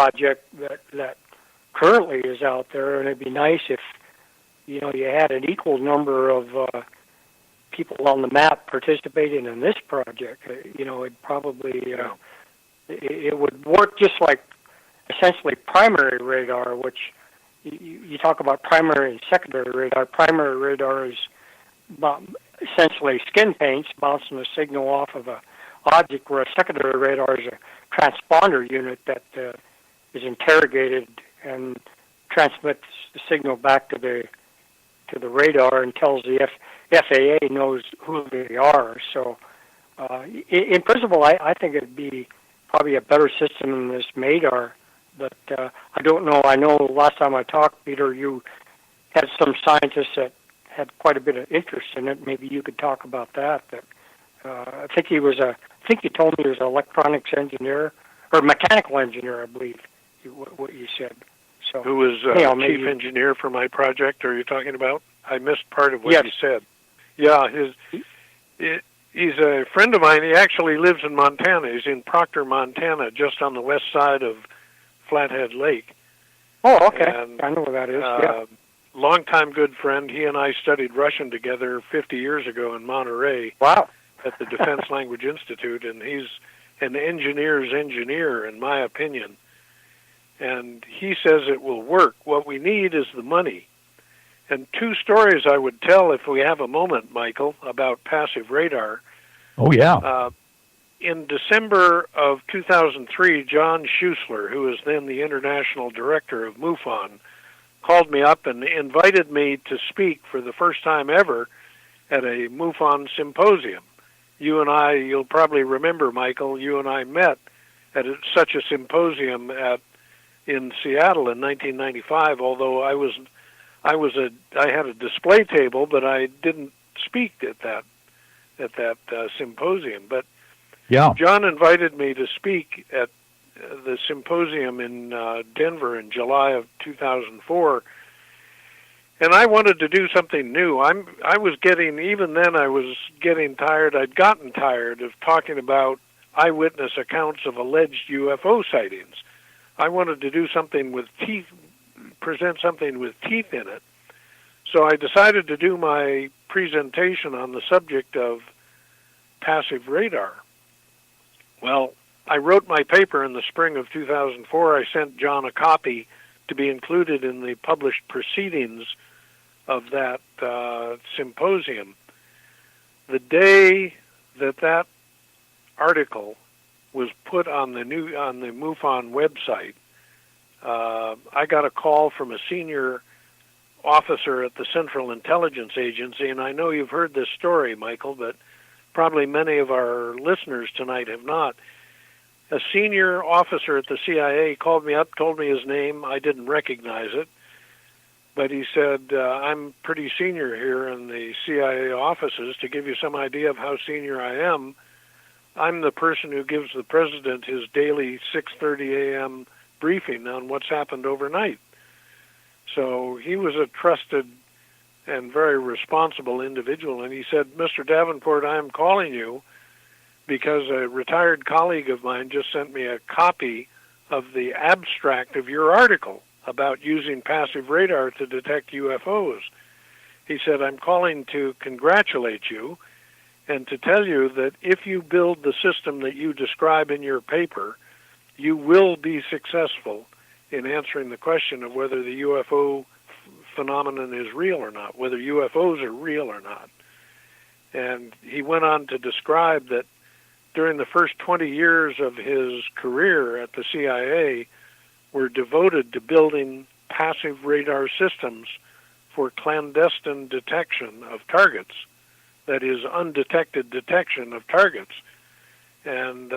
project that currently is out there, and it'd be nice if you had an equal number of people on the map participating in this project. It'd probably it would work just like essentially primary radar, which you talk about primary and secondary radar. Primary radar is essentially skin paints bouncing a signal off of a object, where a secondary radar is a transponder unit that is interrogated and transmits the signal back to the radar and tells the FAA knows who they are. So, in principle, I think it'd be probably a better system than this MADAR. But I don't know. I know last time I talked, Peter, you had some scientists that had quite a bit of interest in it. Maybe you could talk about that. I think you told me he was an electronics engineer or mechanical engineer, I believe. What you said. So, who was chief engineer for my project? Are you talking about? I missed part of what you said. Yeah, he's a friend of mine. He actually lives in Montana. He's in Proctor, Montana, just on the west side of Flathead Lake. Oh, okay. And, I know where that is. Longtime good friend. He and I studied Russian together 50 years ago in Monterey. Wow. At the Defense Language Institute, and he's an engineer's engineer, in my opinion. And he says it will work. What we need is the money. And two stories I would tell if we have a moment, Michael, about passive radar. Oh, yeah. In December of 2003, John Schuessler, who was then the international director of MUFON, called me up and invited me to speak for the first time ever at a MUFON symposium. You and I, you'll probably remember, Michael, you and I met at such a symposium in Seattle in 1995, although I had a display table, but I didn't speak at that symposium. But yeah, John invited me to speak at the symposium in Denver in July of 2004, and I wanted to do something new. I was getting tired. I'd gotten tired of talking about eyewitness accounts of alleged UFO sightings. I wanted to do something with teeth, present something with teeth in it. So I decided to do my presentation on the subject of passive radar. Well, I wrote my paper in the spring of 2004. I sent John a copy to be included in the published proceedings of that symposium. The day that article was put on the MUFON website, I got a call from a senior officer at the Central Intelligence Agency, and I know you've heard this story, Michael, but probably many of our listeners tonight have not. A senior officer at the CIA called me up, told me his name. I didn't recognize it, but he said, I'm pretty senior here in the CIA offices. To give you some idea of how senior I am, I'm the person who gives the president his daily 6:30 a.m. briefing on what's happened overnight. So he was a trusted and very responsible individual, and he said, Mr. Davenport, I am calling you because a retired colleague of mine just sent me a copy of the abstract of your article about using passive radar to detect UFOs. He said, I'm calling to congratulate you and to tell you that if you build the system that you describe in your paper, you will be successful in answering the question of whether the UFO phenomenon is real or not, whether UFOs are real or not. And he went on to describe that during the first 20 years of his career at the CIA were devoted to building passive radar systems for clandestine detection of targets, that is, undetected detection of targets. And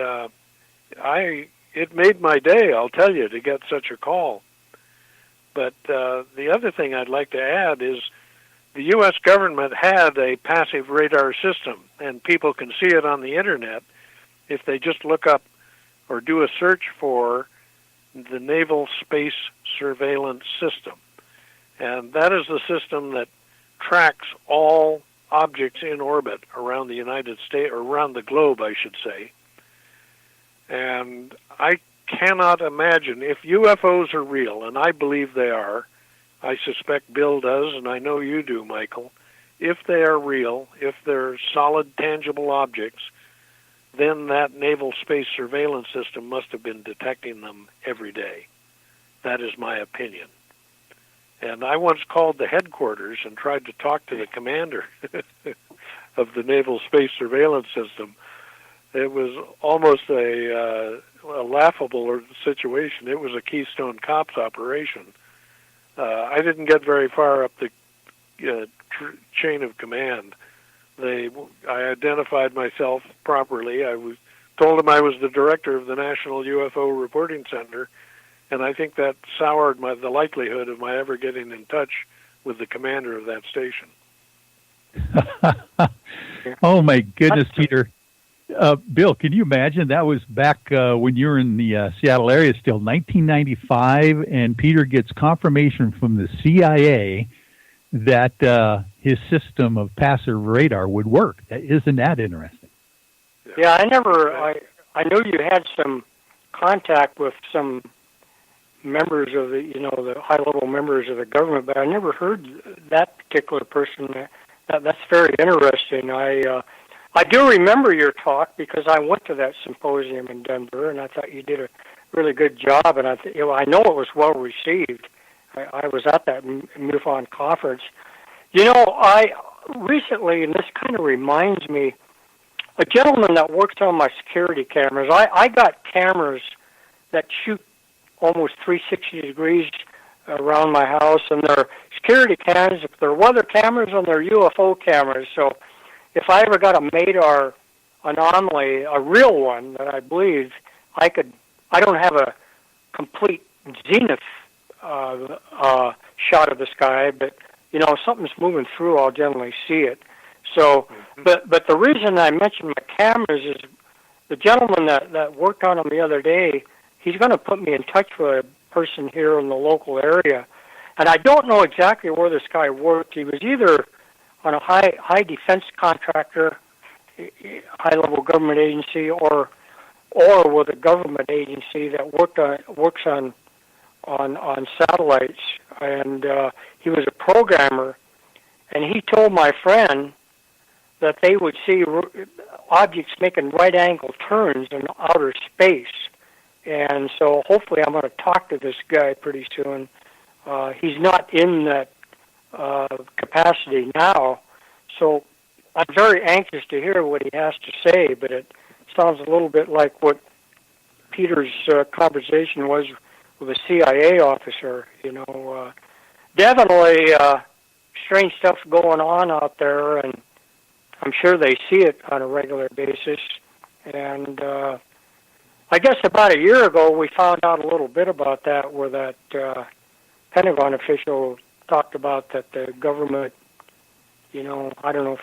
it made my day, I'll tell you, to get such a call. But the other thing I'd like to add is the U.S. government had a passive radar system, and people can see it on the Internet if they just look up or do a search for the Naval Space Surveillance System. And that is the system that tracks all objects in orbit around the United States, or around the globe, I should say. And I cannot imagine, if UFOs are real, and I believe they are, I suspect Bill does, and I know you do, Michael, if they are real, if they're solid, tangible objects, then that naval space surveillance system must have been detecting them every day. That is my opinion. And I once called the headquarters and tried to talk to the commander of the naval space surveillance system. It was almost a laughable situation. It was a Keystone Cops operation. I didn't get very far up the chain of command. I identified myself properly. I told them I was the director of the National UFO Reporting Center, and I think that soured the likelihood of my ever getting in touch with the commander of that station. Oh, my goodness, Peter. Bill, can you imagine? That was back when you were in the Seattle area still, 1995, and Peter gets confirmation from the CIA that his system of passive radar would work. Isn't that interesting? Yeah, I know you had some contact with some members of the high-level members of the government, but I never heard that particular person. That's very interesting. I do remember your talk because I went to that symposium in Denver, and I thought you did a really good job, and I know it was well received. I was at that MUFON conference. I recently, and this kind of reminds me, a gentleman that works on my security cameras, I got cameras that shoot almost 360 degrees around my house, and they're security cameras, they're weather cameras, and they're UFO cameras. So if I ever got a Madar anomaly, a real one that I believe I don't have a complete zenith shot of the sky, but if something's moving through, I'll generally see it. So, but the reason I mentioned my cameras is the gentleman that worked on them the other day, he's going to put me in touch with a person here in the local area, and I don't know exactly where this guy worked. He was either on a high defense contractor, high-level government agency, or with a government agency that works on satellites, and he was a programmer, and he told my friend that they would see objects making right-angle turns in outer space. And so hopefully I'm going to talk to this guy pretty soon. He's not in that capacity now, so I'm very anxious to hear what he has to say, but it sounds a little bit like what Peter's conversation was with a CIA officer. Definitely strange stuff going on out there, and I'm sure they see it on a regular basis. And I guess about a year ago we found out a little bit about that, where that Pentagon official talked about that the government,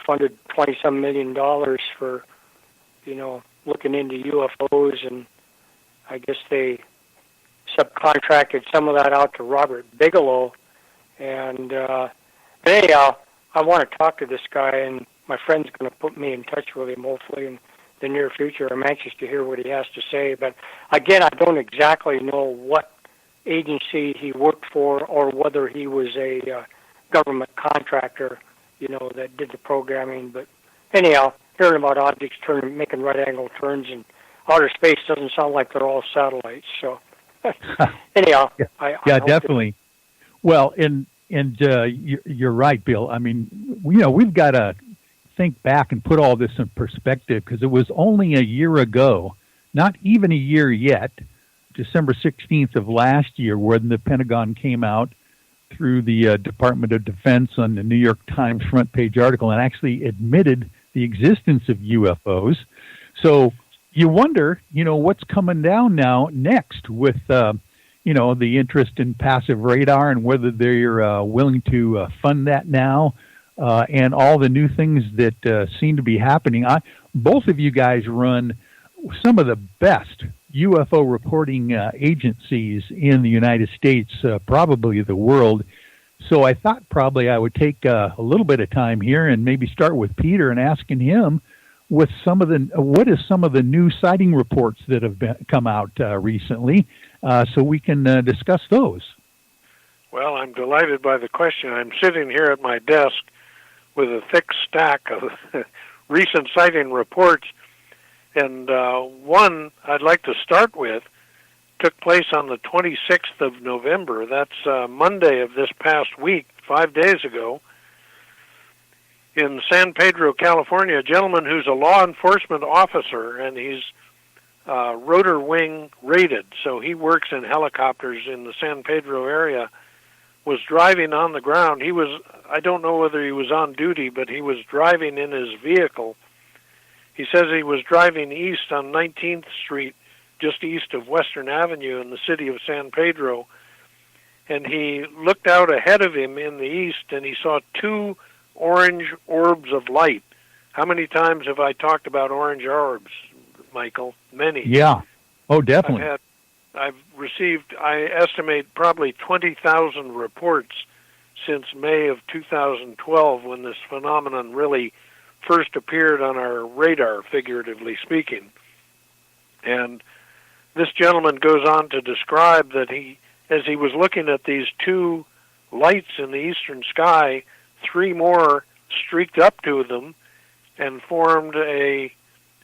funded $20-some million for, looking into UFOs, and I guess they subcontracted some of that out to Robert Bigelow. And anyhow, I want to talk to this guy, and my friend's going to put me in touch with him hopefully in the near future. I'm anxious to hear what he has to say, but again, I don't exactly know what agency he worked for or whether he was a government contractor, that did the programming. But anyhow, hearing about objects making right-angle turns in outer space doesn't sound like they're all satellites. So anyhow, I definitely. Well, and you're right, Bill. I mean, we've got to think back and put all this in perspective, because it was only a year ago, not even a year yet, December 16th of last year, when the Pentagon came out through the Department of Defense on the New York Times front page article and actually admitted the existence of UFOs. So you wonder, what's coming down now next with, the interest in passive radar, and whether they're willing to fund that now, and all the new things that seem to be happening. Both of you guys run some of the best UFO reporting agencies in the United States, probably the world. So I thought probably I would take a little bit of time here and maybe start with Peter and asking him with some of the new sighting reports that have come out recently, so we can discuss those. Well, I'm delighted by the question. I'm sitting here at my desk with a thick stack of recent sighting reports, and one I'd like to start with took place on the 26th of November. That's Monday of this past week, 5 days ago, in San Pedro, California. A gentleman who's a law enforcement officer, and he's rotor wing rated, so he works in helicopters in the San Pedro area, was driving on the ground. I don't know whether he was on duty, but he was driving in his vehicle. He says he was driving east on 19th Street, just east of Western Avenue in the city of San Pedro, and he looked out ahead of him in the east, and he saw two orange orbs of light. How many times have I talked about orange orbs, Michael? Many. Yeah. Oh, definitely. I've received, I estimate, probably 20,000 reports since May of 2012, when this phenomenon really first appeared on our radar, figuratively speaking. And this gentleman goes on to describe that as he was looking at these two lights in the eastern sky, three more streaked up to them and formed a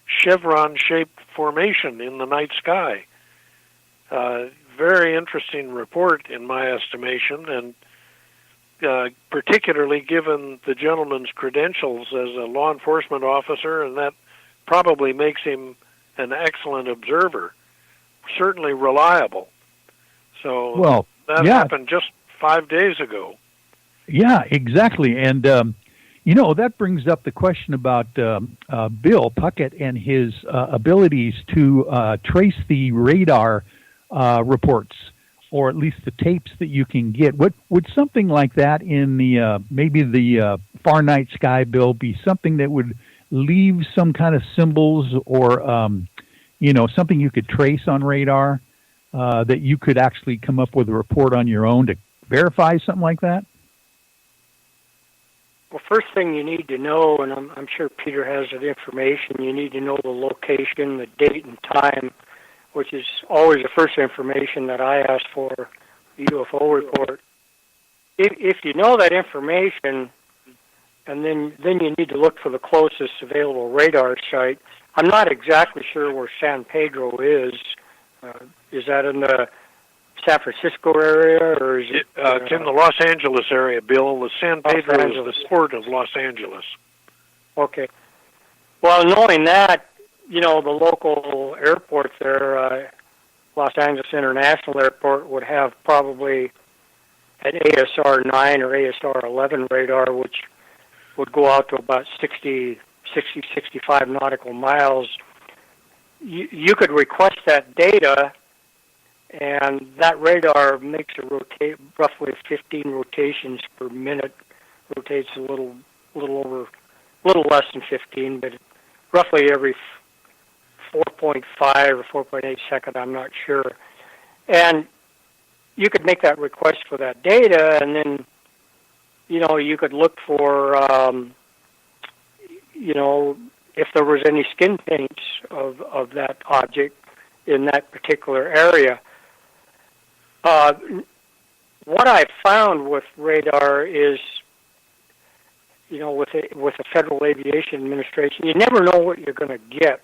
chevron-shaped formation in the night sky. Very interesting report, in my estimation, and particularly given the gentleman's credentials as a law enforcement officer, and that probably makes him an excellent observer, certainly reliable. So that happened just 5 days ago. Yeah, exactly. And, that brings up the question about Bill Puckett and his abilities to trace the radar reports, or at least the tapes that you can get. Would something like that in the maybe the far night sky, Bill, be something that would leave some kind of symbols, or something you could trace on radar that you could actually come up with a report on your own to verify something like that? Well, first thing you need to know, and I'm sure Peter has that information, you need to know the location, the date and time, which is always the first information that I ask for, the UFO report. If you know that information, and then you need to look for the closest available radar site. I'm not exactly sure where San Pedro is. Is that in the San Francisco area, or is it? It's in the Los Angeles area, Bill. The San Pedro is the port of Los Angeles. Okay. Well, knowing that, the local airport there, Los Angeles International Airport, would have probably an ASR 9 or ASR 11 radar, which would go out to about 60, 65 nautical miles. You could request that data, and that radar makes a roughly 15 rotations per minute. Rotates a little less than 15, but roughly every 4.5 or 4.8 second, I'm not sure. And you could make that request for that data, and then, you could look for, if there was any skin paints of that object in that particular area. What I found with radar is, with the Federal Aviation Administration, you never know what you're going to get.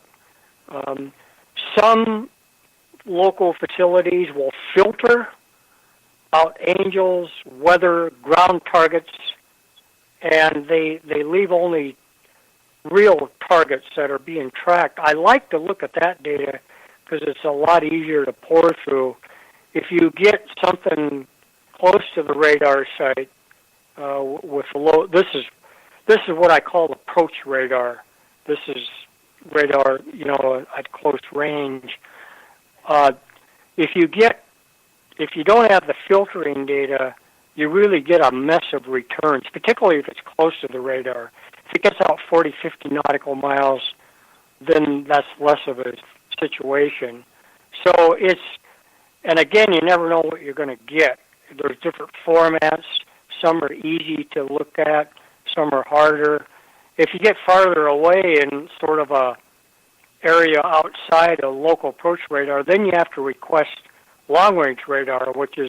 Some local facilities will filter out angels, weather, ground targets, and they leave only real targets that are being tracked. I like to look at that data because it's a lot easier to pour through. If you get something close to the radar site with low, this is what I call approach radar. This is radar, at close range. If you don't have the filtering data, you really get a mess of returns, particularly if it's close to the radar. If it gets out 40, 50 nautical miles, then that's less of a situation. So and again, you never know what you're going to get. There's different formats. Some are easy to look at. Some are harder. if you get farther away in sort of a area outside of local approach radar, then you have to request long-range radar, which is